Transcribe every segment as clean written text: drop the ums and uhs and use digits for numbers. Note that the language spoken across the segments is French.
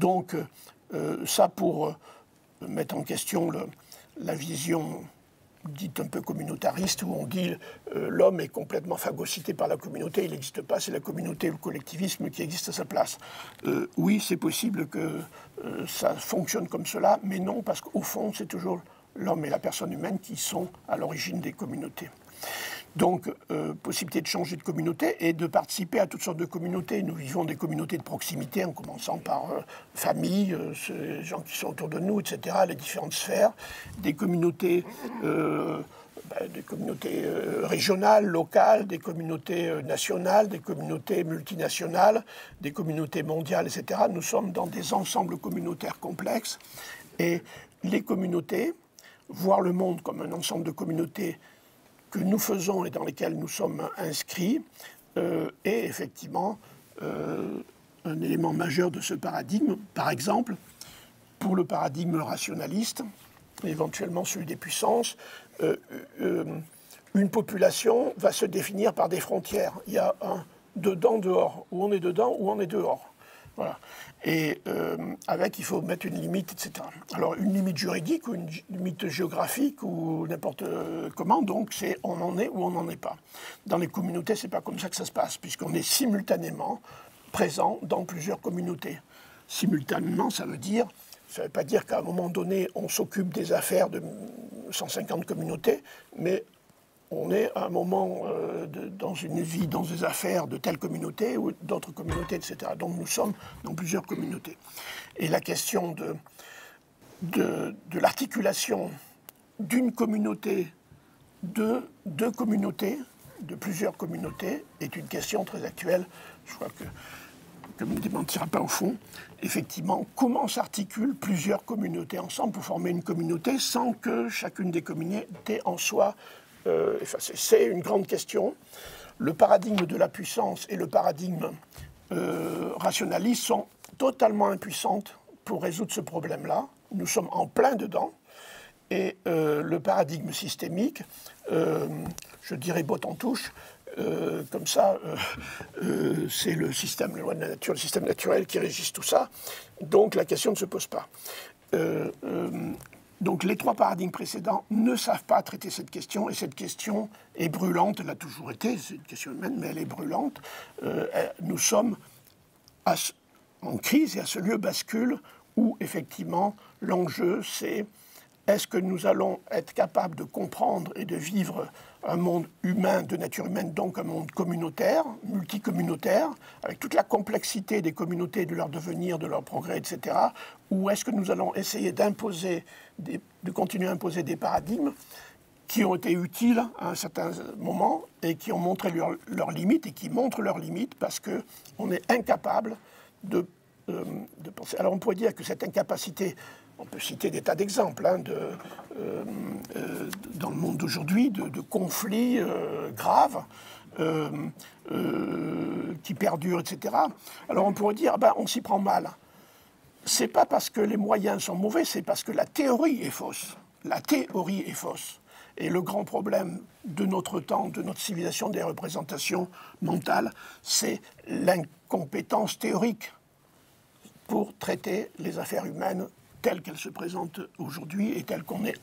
Donc, ça pour mettre en question la vision dite un peu communautariste, où on dit l'homme est complètement phagocyté par la communauté, il n'existe pas, c'est la communauté ou le collectivisme qui existe à sa place. Oui, c'est possible que ça fonctionne comme cela, mais non, parce qu'au fond, c'est toujours l'homme et la personne humaine qui sont à l'origine des communautés. Donc, possibilité de changer de communauté et de participer à toutes sortes de communautés. Nous vivons des communautés de proximité, en commençant par famille, les gens qui sont autour de nous, etc., les différentes sphères, des communautés régionales, locales, des communautés nationales, des communautés multinationales, des communautés mondiales, etc. Nous sommes dans des ensembles communautaires complexes. Et les communautés, voir le monde comme un ensemble de communautés que nous faisons et dans lesquels nous sommes inscrits est effectivement un élément majeur de ce paradigme. Par exemple, pour le paradigme rationaliste, éventuellement celui des puissances, une population va se définir par des frontières. Il y a un dedans-dehors, où on est dedans, où on est dehors. Voilà. Et il faut mettre une limite, etc. Alors, une limite juridique ou une limite géographique ou n'importe comment, donc, c'est on en est ou on n'en est pas. Dans les communautés, c'est pas comme ça que ça se passe, puisqu'on est simultanément présent dans plusieurs communautés. Simultanément, ça veut pas dire qu'à un moment donné, on s'occupe des affaires de 150 communautés, mais on est à un moment dans une vie, dans des affaires de telle communauté ou d'autres communautés, etc. Donc nous sommes dans plusieurs communautés. Et la question de l'articulation d'une communauté, de deux communautés, de plusieurs communautés, est une question très actuelle. Je crois que ne me démentira pas au fond. Effectivement, comment s'articulent plusieurs communautés ensemble pour former une communauté sans que chacune des communautés en soit... c'est une grande question. Le paradigme de la puissance et le paradigme rationaliste sont totalement impuissantes pour résoudre ce problème-là. Nous sommes en plein dedans. Et le paradigme systémique, je dirais botte en touche, comme ça, c'est le système, la loi de la nature, le système naturel qui régisse tout ça. Donc la question ne se pose pas. Donc les trois paradigmes précédents ne savent pas traiter cette question, et cette question est brûlante, elle a toujours été, c'est une question humaine, mais elle est brûlante. Nous sommes en crise et à ce lieu bascule où effectivement l'enjeu c'est est-ce que nous allons être capables de comprendre et de vivre un monde humain, de nature humaine, donc un monde communautaire, multicommunautaire, avec toute la complexité des communautés, de leur devenir, de leur progrès, etc. Ou est-ce que nous allons essayer de continuer à imposer des paradigmes qui ont été utiles à un certain moment et qui ont montré leurs limites et qui montrent leurs limites parce qu'on est incapable de penser. Alors on pourrait dire que cette incapacité, on peut citer des tas d'exemples dans le monde d'aujourd'hui, de conflits graves qui perdurent, etc. Alors on pourrait dire, on s'y prend mal. C'est pas parce que les moyens sont mauvais, c'est parce que la théorie est fausse. La théorie est fausse. Et le grand problème de notre temps, de notre civilisation, des représentations mentales, c'est l'incompétence théorique pour traiter les affaires humaines telles qu'elles se présentent aujourd'hui et telles qu'on est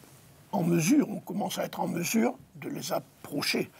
en mesure, on commence à être en mesure de les approcher.